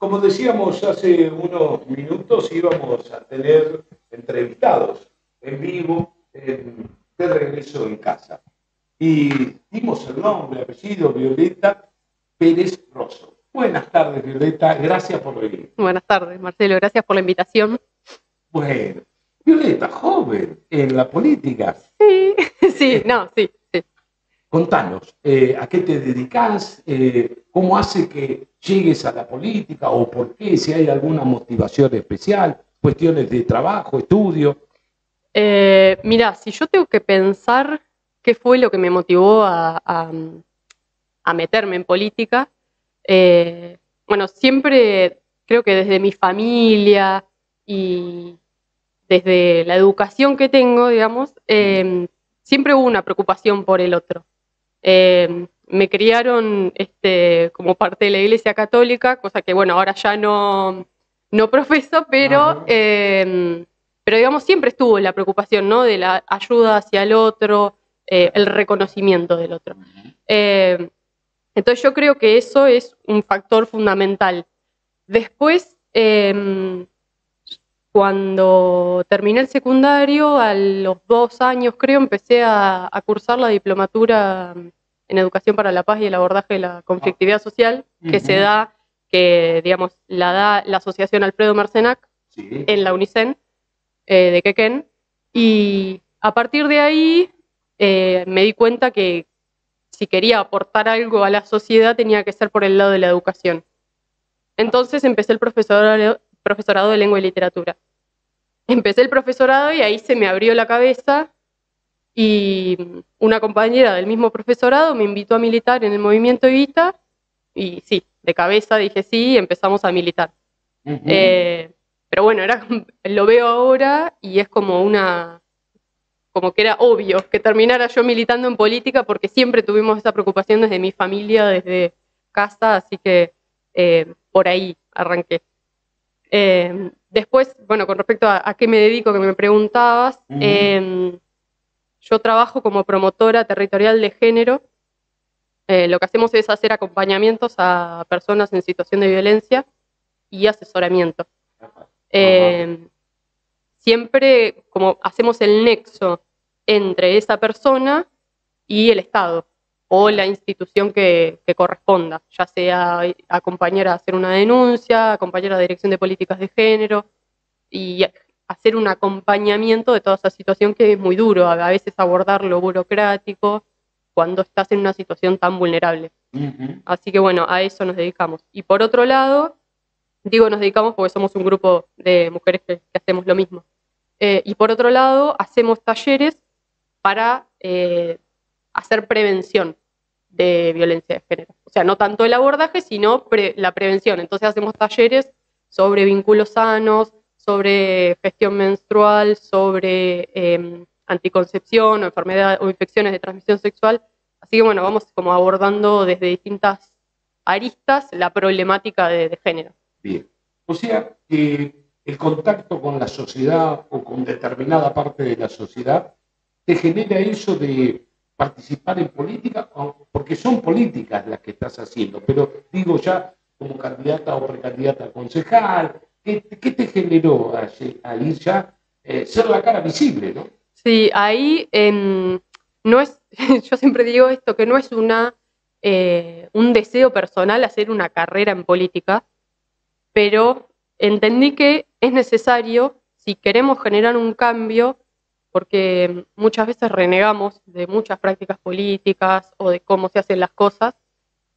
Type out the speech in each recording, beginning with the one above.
Como decíamos hace unos minutos, íbamos a tener entrevistados en vivo de regreso en casa. Y dimos el nombre, apellido, Violeta Pérez Rosso. Buenas tardes, Violeta, gracias por venir. Buenas tardes, Marcelo, gracias por la invitación. Bueno, Violeta, joven en la política. Sí, sí. Contanos, ¿a qué te dedicas? ¿Cómo hace que llegues a la política? ¿O por qué? Si hay alguna motivación especial, cuestiones de trabajo, estudio. Mira, si yo tengo que pensar qué fue lo que me motivó a meterme en política, bueno, siempre creo que desde mi familia y desde la educación que tengo, digamos, siempre hubo una preocupación por el otro. Me criaron como parte de la Iglesia Católica, cosa que, bueno, ahora ya no profeso, pero digamos, siempre estuvo la preocupación, ¿no? De la ayuda hacia el otro, el reconocimiento del otro. Entonces yo creo que eso es un factor fundamental. Después, cuando terminé el secundario, a los 2 años creo, empecé a cursar la diplomatura en Educación para la Paz y el Abordaje de la Conflictividad Social, que se da, que digamos, la da la Asociación Alfredo Marcenac en la UNICEN de Quequén. Y a partir de ahí me di cuenta que si quería aportar algo a la sociedad tenía que ser por el lado de la educación. Entonces empecé el profesorado de lengua y literatura. Empecé el profesorado y ahí se me abrió la cabeza y una compañera del mismo profesorado me invitó a militar en el movimiento Evita y sí, de cabeza dije sí y empezamos a militar. Pero bueno, lo veo ahora y es como que era obvio que terminara yo militando en política porque siempre tuvimos esa preocupación desde mi familia, desde casa, así que por ahí arranqué. Después, bueno, con respecto a qué me dedico, que me preguntabas, yo trabajo como promotora territorial de género. Lo que hacemos es hacer acompañamientos a personas en situación de violencia y asesoramiento. Siempre como hacemos el nexo entre esa persona y el Estado o la institución que corresponda, ya sea acompañar a hacer una denuncia, acompañar a la Dirección de Políticas de Género y hacer un acompañamiento de toda esa situación que es muy duro, a veces abordar lo burocrático cuando estás en una situación tan vulnerable. Así que bueno, a eso nos dedicamos. Y por otro lado, digo nos dedicamos porque somos un grupo de mujeres que hacemos lo mismo. Y por otro lado, hacemos talleres para hacer prevención de violencia de género. O sea, no tanto el abordaje, sino la prevención. Entonces hacemos talleres sobre vínculos sanos, sobre gestión menstrual, sobre anticoncepción o enfermedad o infecciones de transmisión sexual. Así que bueno, vamos como abordando desde distintas aristas la problemática de género. Bien. O sea, que el contacto con la sociedad o con determinada parte de la sociedad te genera eso de participar en política, porque son políticas las que estás haciendo, pero digo ya como candidata o precandidata a concejal, ¿qué te generó ahí ya ser la cara visible, ¿no? Sí, ahí no es, yo siempre digo esto, que no es un deseo personal hacer una carrera en política, pero entendí que es necesario, si queremos generar un cambio, porque muchas veces renegamos de muchas prácticas políticas o de cómo se hacen las cosas,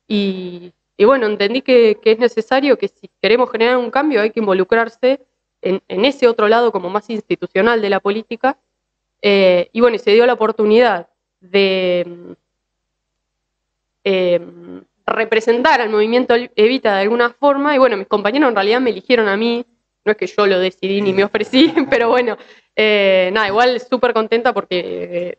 y bueno, entendí que es necesario que si queremos generar un cambio hay que involucrarse en ese otro lado como más institucional de la política, y bueno, y se dio la oportunidad de representar al movimiento Evita de alguna forma, y bueno, mis compañeros en realidad me eligieron a mí, no es que yo lo decidí ni me ofrecí, pero bueno, nada, igual súper contenta porque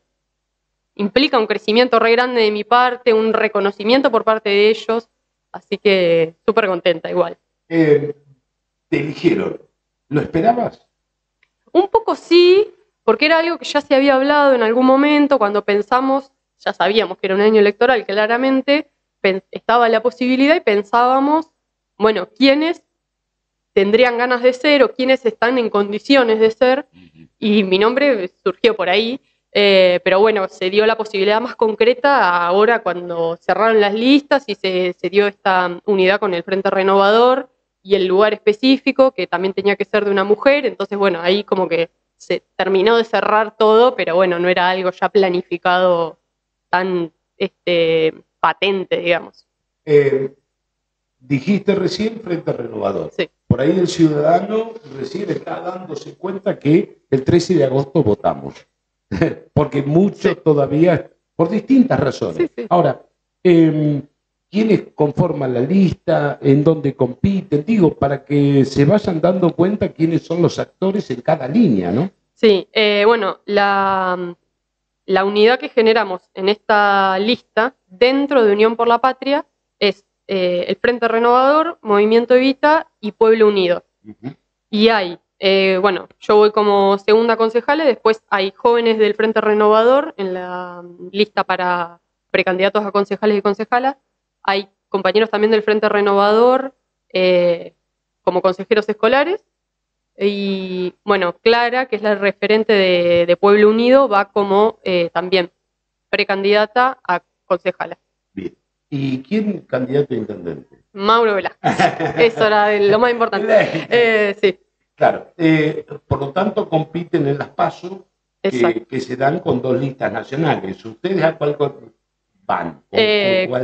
implica un crecimiento re grande de mi parte, un reconocimiento por parte de ellos, así que súper contenta igual. Te eligieron, ¿lo esperabas? Un poco sí, porque era algo que ya se había hablado en algún momento, cuando pensamos, ya sabíamos que era un año electoral, claramente estaba la posibilidad y pensábamos, bueno, ¿quiénes tendrían ganas de ser o quiénes están en condiciones de ser, y mi nombre surgió por ahí. Pero bueno, se dio la posibilidad más concreta ahora cuando cerraron las listas y se dio esta unidad con el Frente Renovador y el lugar específico, que también tenía que ser de una mujer. Entonces, bueno, ahí como que se terminó de cerrar todo, pero bueno, no era algo ya planificado tan patente, digamos. Dijiste recién Frente Renovador. Sí. Por ahí el ciudadano recién está dándose cuenta que el 13 de agosto votamos. Porque muchos todavía, por distintas razones. Sí. Ahora, ¿quiénes conforman la lista? ¿En dónde compiten? Digo, para que se vayan dando cuenta quiénes son los actores en cada línea, ¿no? Sí, bueno, la unidad que generamos en esta lista dentro de Unión por la Patria es el Frente Renovador, Movimiento Evita y Pueblo Unido. Y hay, bueno, yo voy como segunda concejala, después hay jóvenes del Frente Renovador en la lista para precandidatos a concejales y concejalas, hay compañeros también del Frente Renovador como consejeros escolares, y bueno, Clara, que es la referente de Pueblo Unido, va como también precandidata a concejala. Bien. ¿Y quién candidato a intendente? Mauro Velázquez. Eso era lo más importante. Sí. Claro. Por lo tanto, compiten en las PASO que se dan con dos listas nacionales. ¿Ustedes a cuál van?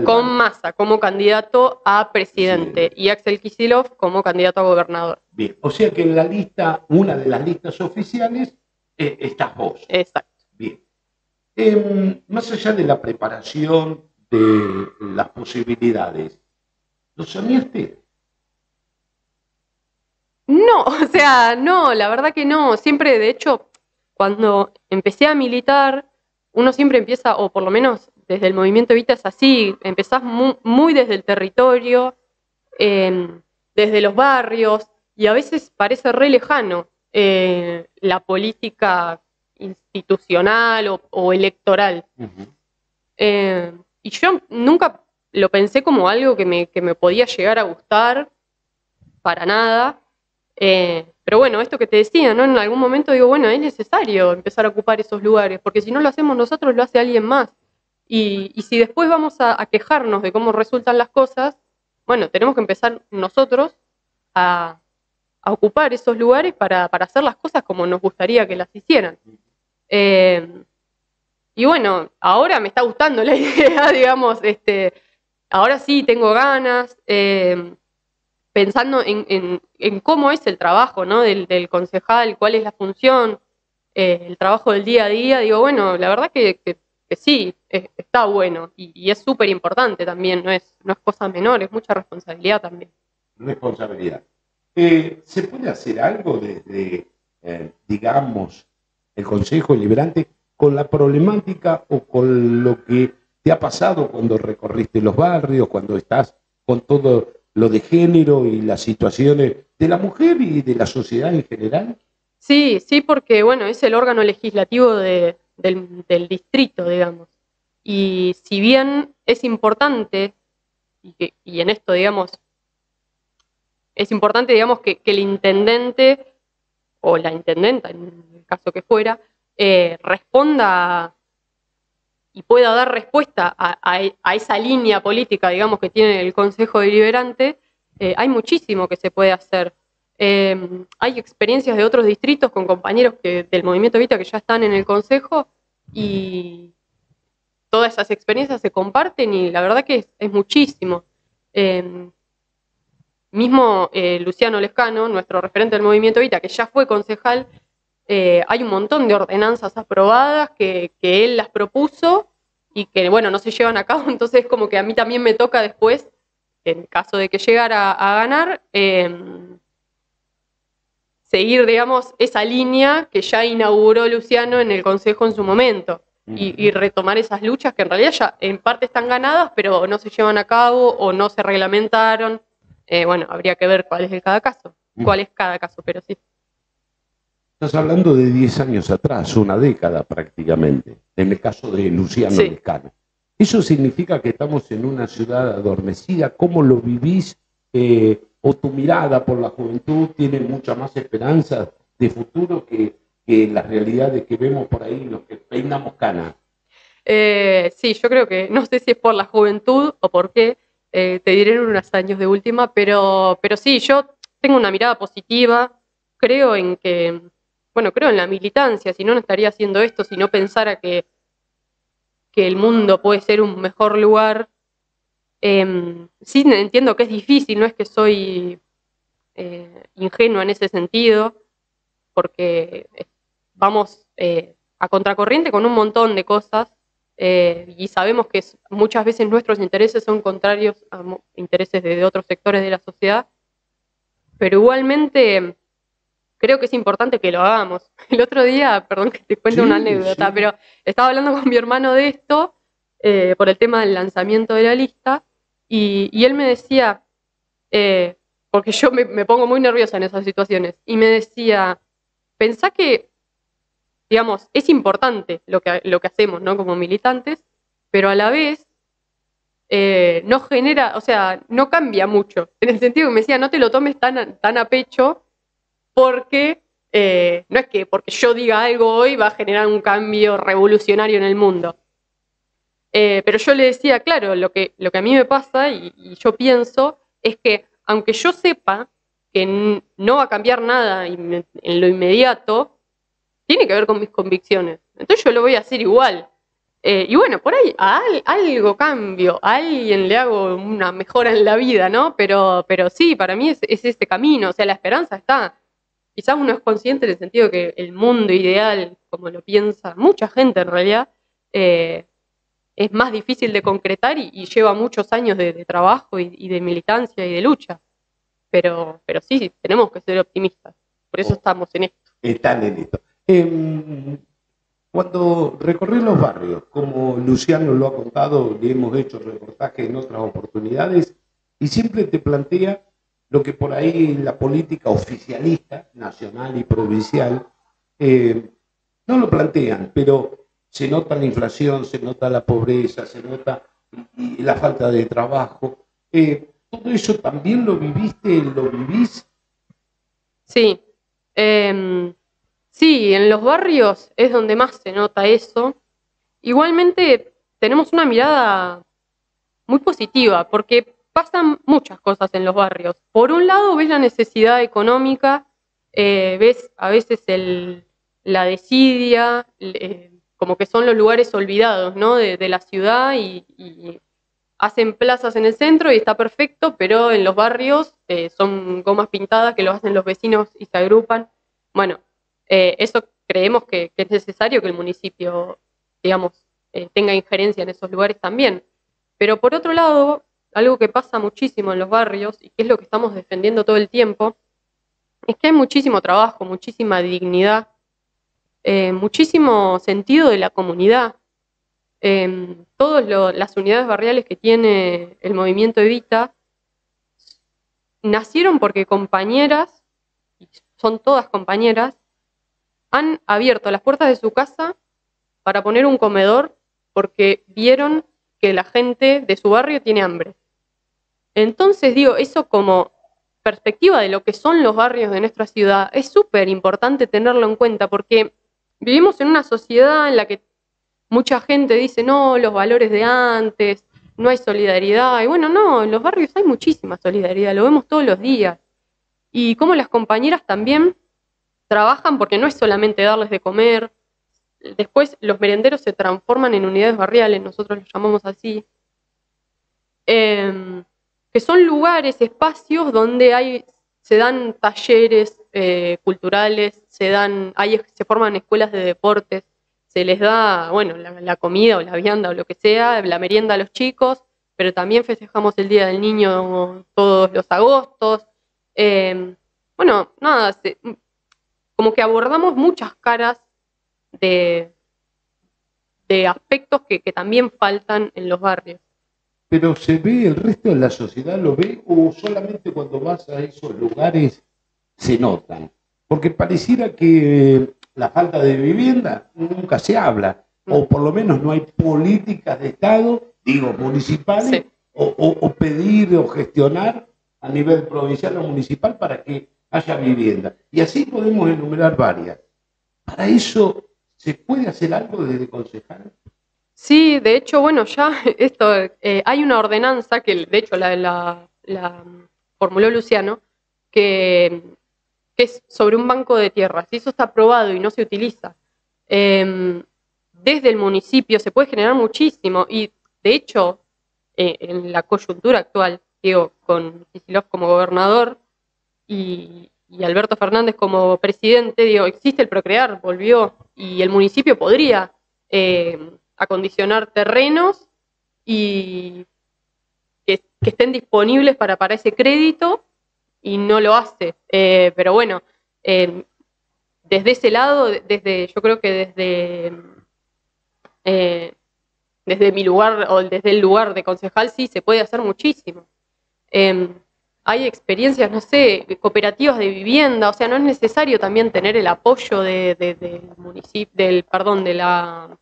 Con Massa como candidato a presidente y Axel Kicillof como candidato a gobernador. Bien. O sea que en la lista, una de las listas oficiales, estás vos. Exacto. Bien. Más allá de la preparación, de las posibilidades, ¿lo soñaste? No, o sea, no, la verdad que no. Siempre, de hecho, cuando empecé a militar, uno siempre empieza, o por lo menos desde el movimiento Evita es así, empezás muy desde el territorio, desde los barrios, y a veces parece re lejano la política institucional o electoral. Y yo nunca lo pensé como algo que me podía llegar a gustar, para nada. Pero bueno, esto que te decía, ¿no? En algún momento digo, bueno, es necesario empezar a ocupar esos lugares, porque si no lo hacemos nosotros, lo hace alguien más. Y si después vamos a quejarnos de cómo resultan las cosas, bueno, tenemos que empezar nosotros a ocupar esos lugares para hacer las cosas como nos gustaría que las hicieran. Y bueno, ahora me está gustando la idea, digamos, ahora sí tengo ganas, pensando en cómo es el trabajo, ¿no? del concejal, cuál es la función, el trabajo del día a día. Digo, bueno, la verdad que sí, está bueno y es súper importante también, no es cosa menor, es mucha responsabilidad también. Responsabilidad. ¿Se puede hacer algo desde, digamos, el Consejo Deliberante con la problemática o con lo que te ha pasado cuando recorriste los barrios, cuando estás con todo lo de género y las situaciones de la mujer y de la sociedad en general? Sí, porque bueno, es el órgano legislativo del distrito, digamos. Y si bien es importante, y en esto, digamos, es importante, digamos, que el intendente o la intendenta, en el caso que fuera, responda y pueda dar respuesta a esa línea política, digamos, que tiene el Consejo Deliberante, hay muchísimo que se puede hacer. Hay experiencias de otros distritos con compañeros del Movimiento Evita que ya están en el Consejo y todas esas experiencias se comparten y la verdad que es muchísimo. Mismo Luciano Lescano, nuestro referente del Movimiento Evita, que ya fue concejal, hay un montón de ordenanzas aprobadas que él las propuso y que, bueno, no se llevan a cabo, entonces como que a mí también me toca después, en caso de que llegara a ganar, seguir, digamos, esa línea que ya inauguró Luciano en el Consejo en su momento y retomar esas luchas que en realidad ya en parte están ganadas, pero no se llevan a cabo o no se reglamentaron. Bueno, habría que ver cuál es cada caso, pero sí. Estás hablando de 10 años atrás, una década prácticamente, en el caso de Luciano Lescano. ¿Eso significa que estamos en una ciudad adormecida? ¿Cómo lo vivís? o tu mirada por la juventud tiene mucha más esperanza de futuro que las realidades que vemos por ahí, los que peinamos cana? Sí, yo creo que, no sé si es por la juventud o por qué, te diré en unos años de última, pero sí, yo tengo una mirada positiva, creo en que, bueno, creo en la militancia, si no, no estaría haciendo esto, si no pensara que el mundo puede ser un mejor lugar. Sí, entiendo que es difícil, no es que soy ingenua en ese sentido, porque vamos a contracorriente con un montón de cosas y sabemos que muchas veces nuestros intereses son contrarios a intereses de otros sectores de la sociedad, pero igualmente creo que es importante que lo hagamos. El otro día, perdón que te cuente una anécdota, pero estaba hablando con mi hermano de esto por el tema del lanzamiento de la lista y él me decía, porque yo me pongo muy nerviosa en esas situaciones, y me decía, pensá que, digamos, es importante lo que hacemos, ¿no? Como militantes, pero a la vez no genera, o sea, no cambia mucho. En el sentido que me decía, no te lo tomes tan a pecho, porque no es que porque yo diga algo hoy va a generar un cambio revolucionario en el mundo. Pero yo le decía, claro, lo que a mí me pasa y yo pienso es que aunque yo sepa que no va a cambiar nada en lo inmediato, tiene que ver con mis convicciones. Entonces yo lo voy a hacer igual. Y bueno, por ahí algo cambio, a alguien le hago una mejora en la vida, ¿no? Pero sí, para mí es este camino, o sea, la esperanza está. Quizás uno es consciente en el sentido que el mundo ideal, como lo piensa mucha gente en realidad, es más difícil de concretar y lleva muchos años de trabajo y de militancia y de lucha. Pero sí, tenemos que ser optimistas. Por eso estamos en esto. Están en esto. Cuando recorrí los barrios, como Luciano lo ha contado, le hemos hecho reportajes en otras oportunidades, y siempre te plantea lo que por ahí la política oficialista, nacional y provincial, no lo plantean, pero se nota la inflación, se nota la pobreza, se nota y la falta de trabajo. ¿Todo eso también lo viviste, lo vivís? Sí. Sí, en los barrios es donde más se nota eso. Igualmente tenemos una mirada muy positiva, porque pasan muchas cosas en los barrios. Por un lado ves la necesidad económica, ves a veces la desidia, como que son los lugares olvidados, ¿no? de la ciudad y hacen plazas en el centro y está perfecto, pero en los barrios son gomas pintadas que lo hacen los vecinos y se agrupan. Bueno, eso creemos que es necesario que el municipio, digamos, tenga injerencia en esos lugares también. Pero por otro lado, algo que pasa muchísimo en los barrios y que es lo que estamos defendiendo todo el tiempo, es que hay muchísimo trabajo, muchísima dignidad, muchísimo sentido de la comunidad. Todas las unidades barriales que tiene el movimiento Evita nacieron porque compañeras, y son todas compañeras, han abierto las puertas de su casa para poner un comedor porque vieron que la gente de su barrio tiene hambre. Entonces, digo, eso como perspectiva de lo que son los barrios de nuestra ciudad es súper importante tenerlo en cuenta porque vivimos en una sociedad en la que mucha gente dice, no, los valores de antes, no hay solidaridad. Y bueno, no, en los barrios hay muchísima solidaridad, lo vemos todos los días. Y como las compañeras también trabajan porque no es solamente darles de comer. Después los merenderos se transforman en unidades barriales, nosotros los llamamos así, que son lugares, espacios donde se dan talleres culturales, se forman escuelas de deportes, se les da, bueno, la comida o la vianda o lo que sea, la merienda a los chicos, pero también festejamos el Día del Niño todos los agostos. Bueno, nada, como que abordamos muchas caras de aspectos que también faltan en los barrios. ¿Pero se ve, el resto de la sociedad lo ve o solamente cuando vas a esos lugares se notan? Porque pareciera que la falta de vivienda nunca se habla, o por lo menos no hay políticas de Estado, digo, municipales, Sí. o pedir o gestionar a nivel provincial o municipal para que haya vivienda. Y así podemos enumerar varias. Para eso, ¿se puede hacer algo desde concejal? Sí, de hecho, bueno, ya esto, hay una ordenanza que de hecho la formuló Luciano, que es sobre un banco de tierras. Si eso está aprobado y no se utiliza, desde el municipio se puede generar muchísimo. Y de hecho, en la coyuntura actual, digo, con Kicillof como gobernador y Alberto Fernández como presidente, digo, existe el Procrear, volvió, y el municipio podría acondicionar terrenos y que estén disponibles para ese crédito, y no lo hace. Pero bueno, desde ese lado, yo creo que desde mi lugar o desde el lugar de concejal sí se puede hacer muchísimo. Hay experiencias, no sé, cooperativas de vivienda, o sea, no es necesario también tener el apoyo del municipio, de la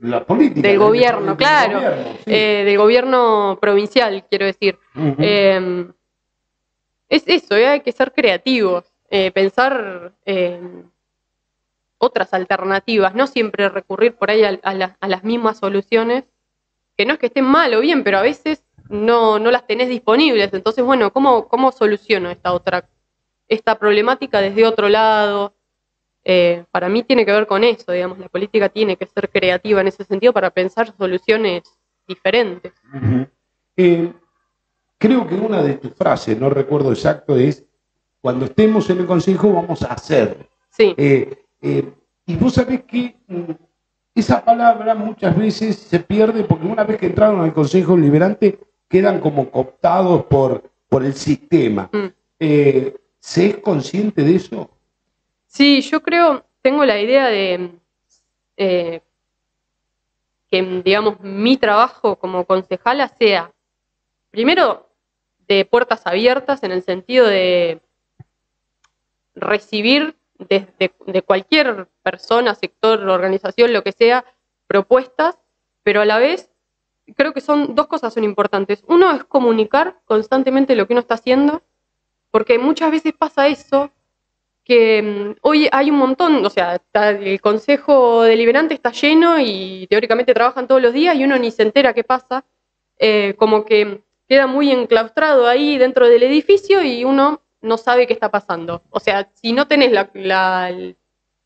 la política, del gobierno, claro, gobierno, sí. Del gobierno provincial, quiero decir. Es eso, hay que ser creativos, pensar otras alternativas, no siempre recurrir por ahí a las mismas soluciones, que no es que estén mal o bien, pero a veces no las tenés disponibles. Entonces, bueno, ¿cómo soluciono esta problemática desde otro lado? Para mí tiene que ver con eso, digamos, la política tiene que ser creativa en ese sentido para pensar soluciones diferentes. Creo que una de tus frases, no recuerdo exacto, es: cuando estemos en el Consejo vamos a hacer. Sí. Y vos sabés que esa palabra muchas veces se pierde porque una vez que entraron al Consejo Deliberante quedan como cooptados por el sistema. ¿Se es consciente de eso? Sí, yo tengo la idea de que, digamos, mi trabajo como concejala sea, primero, de puertas abiertas, en el sentido de recibir de cualquier persona, sector, organización, lo que sea, propuestas, pero a la vez creo que dos cosas son importantes. Uno es comunicar constantemente lo que uno está haciendo, porque muchas veces pasa eso, que hoy hay un montón, o sea, el Consejo Deliberante está lleno y teóricamente trabajan todos los días y uno ni se entera qué pasa, como que queda muy enclaustrado ahí dentro del edificio y uno no sabe qué está pasando. O sea, si no tenés la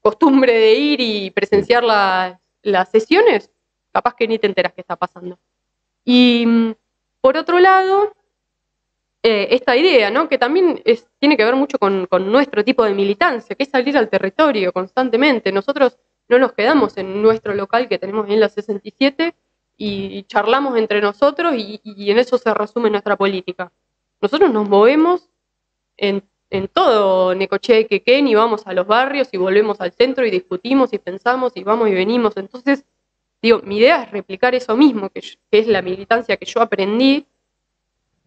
costumbre de ir y presenciar las sesiones, capaz que ni te enteras qué está pasando. Y por otro lado, esta idea, ¿no? Que también tiene que ver mucho con nuestro tipo de militancia, que es salir al territorio constantemente. Nosotros no nos quedamos en nuestro local que tenemos en la 67 y charlamos entre nosotros y en eso se resume nuestra política. Nosotros nos movemos en todo Necochea y Quequén y vamos a los barrios y volvemos al centro y discutimos y pensamos y vamos y venimos. Entonces, digo, mi idea es replicar eso mismo, que es la militancia que yo aprendí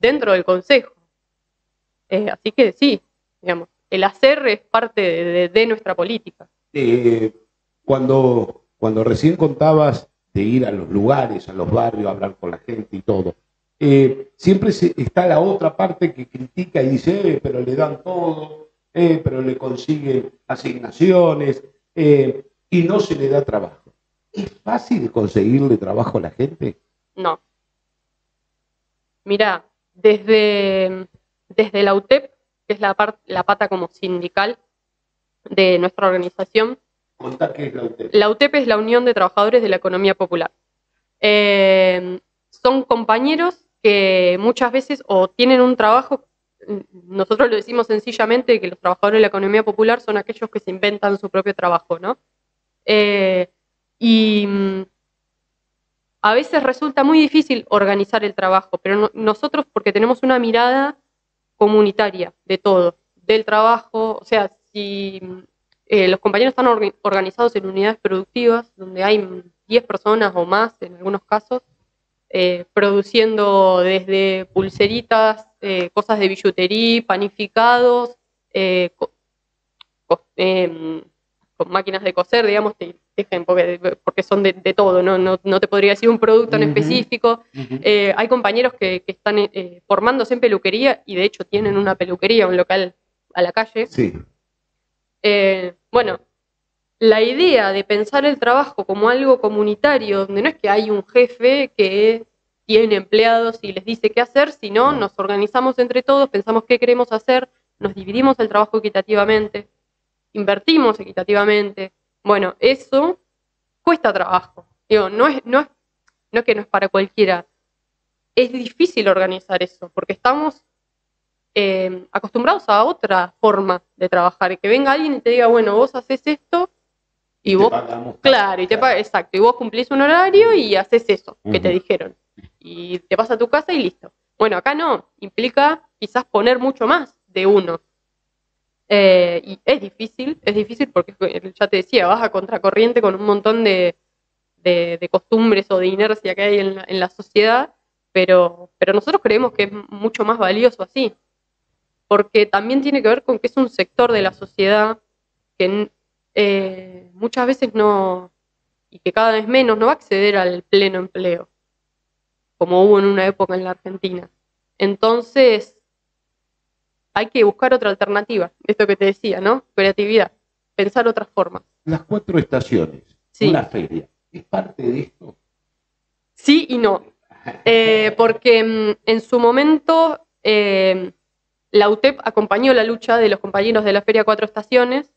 dentro del Consejo. Así que sí, digamos, el hacer es parte de nuestra política. Cuando recién contabas de ir a los lugares, a los barrios, a hablar con la gente y todo, siempre está la otra parte que critica y dice, pero le dan todo, pero le consiguen asignaciones y no se le da trabajo. ¿Es fácil conseguirle trabajo a la gente? No. Mirá, desde la UTEP, que es la pata como sindical de nuestra organización. Contá qué es la UTEP. La UTEP es la Unión de Trabajadores de la Economía Popular. Son compañeros que muchas veces o tienen un trabajo, nosotros lo decimos sencillamente, que los trabajadores de la economía popular son aquellos que se inventan su propio trabajo, ¿no? Y a veces resulta muy difícil organizar el trabajo, pero nosotros, porque tenemos una mirada comunitaria de todo, del trabajo, o sea, si los compañeros están organizados en unidades productivas, donde hay 10 personas o más en algunos casos, produciendo desde pulseritas, cosas de billutería, panificados, con máquinas de coser, digamos, te dejen, porque son de todo, no te podría decir un producto en específico. Hay compañeros que están formándose en peluquería y de hecho tienen una peluquería, un local a la calle. Sí. Bueno, la idea de pensar el trabajo como algo comunitario, donde no es que hay un jefe que tiene empleados y les dice qué hacer, sino nos organizamos entre todos, pensamos qué queremos hacer, nos dividimos el trabajo equitativamente, invertimos equitativamente. Bueno, eso cuesta trabajo. Digo, no es que no es para cualquiera. Es difícil organizar eso, porque estamos acostumbrados a otra forma de trabajar. Y que venga alguien y te diga, bueno, vos haces esto, y vos, claro, exacto, y vos cumplís un horario y haces eso que te dijeron. Y te vas a tu casa y listo. Bueno, acá no, implica quizás poner mucho más de uno. Y es difícil porque ya te decía, vas a contracorriente con un montón de costumbres o de inercia que hay en la sociedad, pero nosotros creemos que es mucho más valioso así, porque también tiene que ver con que es un sector de la sociedad que muchas veces no, y que cada vez menos, no va a acceder al pleno empleo, como hubo en una época en la Argentina. Entonces, hay que buscar otra alternativa, esto que te decía, ¿no? Creatividad, pensar otras formas. Las 4 estaciones, sí. Una feria, ¿es parte de esto? Sí y no, porque en su momento la UTEP acompañó la lucha de los compañeros de la Feria 4 Estaciones,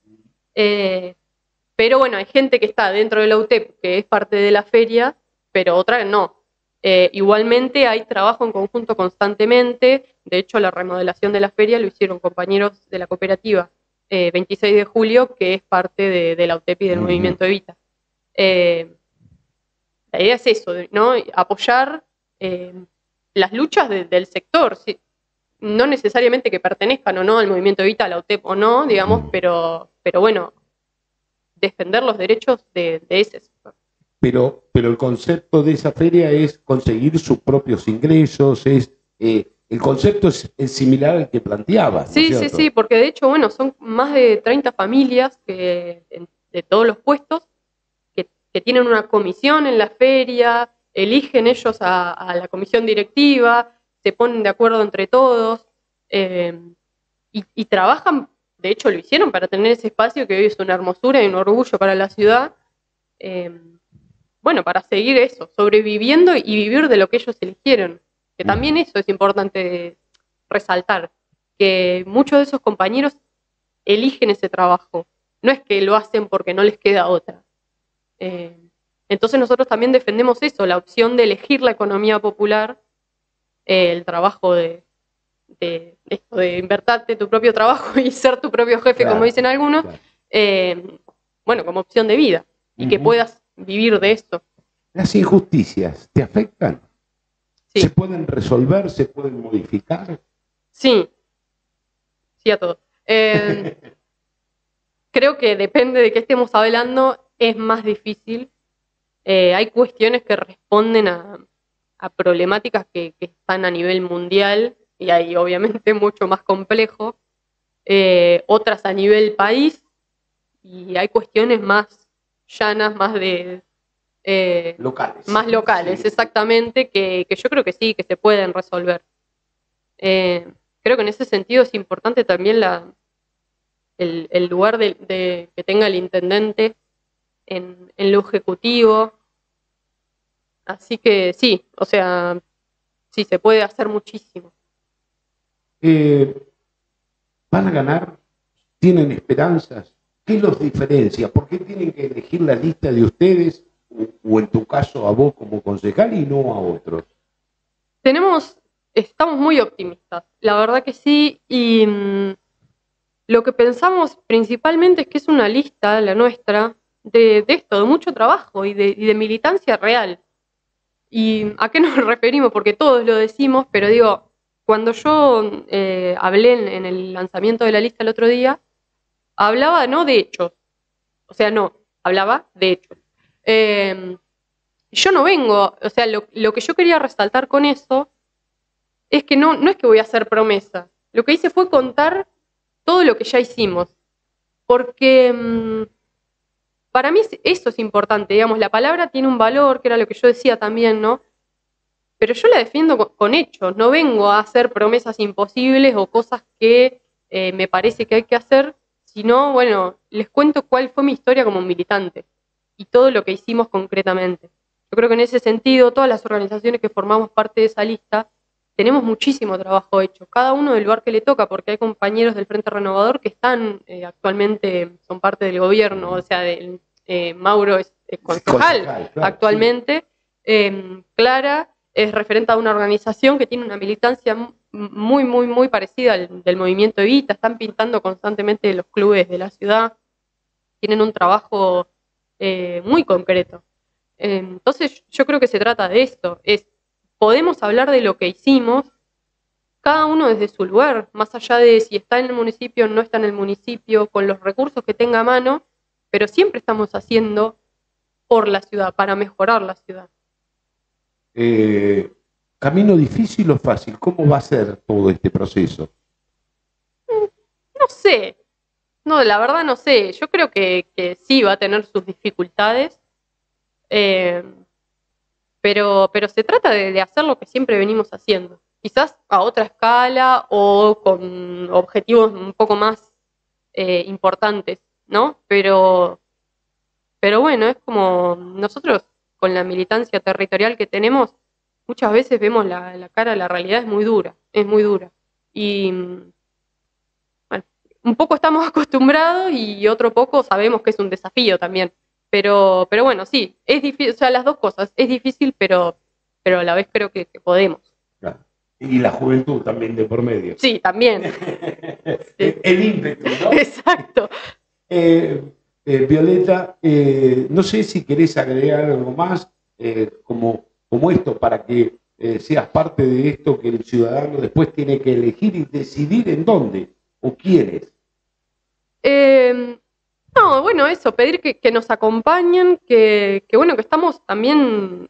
pero bueno, hay gente que está dentro de la UTEP que es parte de la feria, pero otra no. Igualmente hay trabajo en conjunto constantemente. De hecho, la remodelación de la feria lo hicieron compañeros de la cooperativa 26 de julio, que es parte de la UTEP y del movimiento Evita. La idea es eso, ¿no? Apoyar las luchas del sector, ¿sí? No necesariamente que pertenezcan o no al movimiento Evita, a la UTEP o no, digamos, pero bueno, defender los derechos de ese sector. Pero el concepto de esa feria es conseguir sus propios ingresos, el concepto es similar al que planteabas, ¿no es cierto? Sí, porque de hecho, bueno, son más de 30 familias de todos los puestos que tienen una comisión en la feria, eligen ellos a la comisión directiva, se ponen de acuerdo entre todos y trabajan, de hecho lo hicieron para tener ese espacio que hoy es una hermosura y un orgullo para la ciudad. Bueno, para seguir eso, sobreviviendo y vivir de lo que ellos eligieron. Que también eso es importante resaltar, que muchos de esos compañeros eligen ese trabajo. No es que lo hacen porque no les queda otra. Entonces nosotros también defendemos eso, la opción de elegir la economía popular, el trabajo de invertirte tu propio trabajo y ser tu propio jefe, claro, como dicen algunos, claro. Bueno, como opción de vida, y que puedas vivir de esto. ¿Las injusticias te afectan? Sí. ¿Se pueden resolver? ¿Se pueden modificar? Sí a todo. Creo que depende de qué estemos hablando, es más difícil. Hay cuestiones que responden a problemáticas que están a nivel mundial, y hay obviamente mucho más complejo. Otras a nivel país, y hay cuestiones más llanas, más de locales. Más locales, sí. Exactamente, que yo creo que sí, que se pueden resolver. Creo que en ese sentido es importante también el lugar que tenga el intendente en lo ejecutivo. Así que sí, o sea, sí, se puede hacer muchísimo. ¿Van a ganar? ¿Tienen esperanzas? ¿Qué los diferencia? ¿Por qué tienen que elegir la lista de ustedes, o en tu caso a vos como concejal y no a otros? Estamos muy optimistas, la verdad que sí, y lo que pensamos principalmente es que es una lista, la nuestra, de esto, de mucho trabajo y de militancia real. ¿Y a qué nos referimos? Porque todos lo decimos, pero digo, cuando yo hablé en el lanzamiento de la lista el otro día, hablaba no de hechos, o sea, no, hablaba de hechos. Yo no vengo, o sea, lo que yo quería resaltar con eso es que no es que voy a hacer promesa. Lo que hice fue contar todo lo que ya hicimos. Porque para mí eso es importante, digamos, la palabra tiene un valor, que era lo que yo decía también, ¿no? Pero yo la defiendo con hechos, no vengo a hacer promesas imposibles o cosas que me parece que hay que hacer, sino, bueno, les cuento cuál fue mi historia como militante y todo lo que hicimos concretamente. Yo creo que en ese sentido, todas las organizaciones que formamos parte de esa lista, tenemos muchísimo trabajo hecho, cada uno del lugar que le toca, porque hay compañeros del Frente Renovador que están actualmente, son parte del gobierno, o sea, Mauro es concejal claro, actualmente, sí. Clara es referente a una organización que tiene una militancia muy parecida al del movimiento Evita, están pintando constantemente los clubes de la ciudad, tienen un trabajo muy concreto. Entonces yo creo que se trata de esto, podemos hablar de lo que hicimos, cada uno desde su lugar, más allá de si está en el municipio o no está en el municipio, con los recursos que tenga a mano, pero siempre estamos haciendo por la ciudad, para mejorar la ciudad. ¿Camino difícil o fácil? ¿Cómo va a ser todo este proceso? No sé, no, la verdad no sé, yo creo que sí va a tener sus dificultades, pero se trata de hacer lo que siempre venimos haciendo, quizás a otra escala o con objetivos un poco más importantes, ¿no? Pero bueno, es como nosotros con la militancia territorial que tenemos, muchas veces vemos la cara, la realidad es muy dura, y bueno, un poco estamos acostumbrados y otro poco sabemos que es un desafío también. Pero bueno, sí, es difícil, o sea, las dos cosas, es difícil, pero a la vez creo que podemos. Claro. Y la juventud también de por medio. Sí, también. Sí. El ímpetu, ¿no? Exacto. Violeta, no sé si querés agregar algo más como esto para que seas parte de esto que el ciudadano después tiene que elegir y decidir en dónde o quiénes. No, bueno, eso, pedir que nos acompañen, que bueno, que estamos también,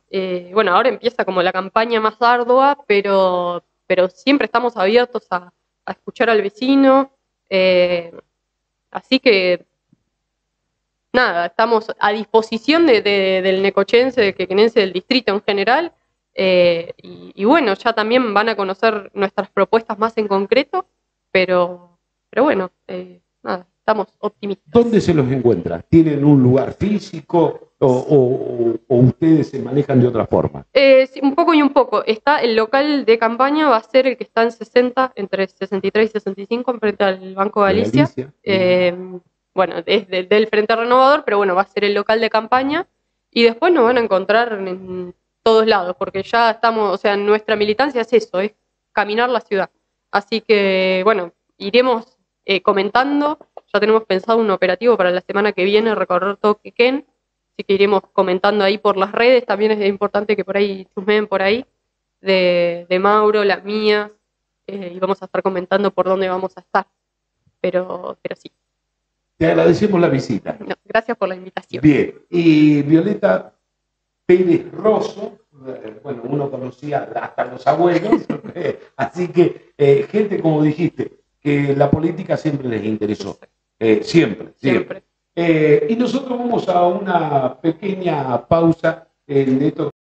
bueno, ahora empieza como la campaña más ardua, pero siempre estamos abiertos a escuchar al vecino, así que, nada, estamos a disposición del necochense, del quequenense, del distrito en general, y bueno, ya también van a conocer nuestras propuestas más en concreto, pero bueno, nada. Estamos optimistas. ¿Dónde se los encuentra? ¿Tienen un lugar físico o ustedes se manejan de otra forma? Sí, un poco y un poco. Está el local de campaña, va a ser el que está en 60, entre 63 y 65, frente al Banco Galicia. Bueno, es del Frente Renovador, pero bueno, va a ser el local de campaña. Y después nos van a encontrar en todos lados, porque ya estamos, o sea, nuestra militancia es eso, es caminar la ciudad. Así que, bueno, iremos comentando. Ya tenemos pensado un operativo para la semana que viene, recorrer todo Quequén, así que iremos comentando ahí por las redes, también es importante que por ahí chusmeen por ahí, de Mauro, las mías, y vamos a estar comentando por dónde vamos a estar, pero sí. Te agradecemos la visita. No, gracias por la invitación. Bien, y Violeta Pérez Rosso, bueno, uno conocía hasta los abuelos, así que gente, como dijiste, que la política siempre les interesó. Siempre. Y nosotros vamos a una pequeña pausa en esto.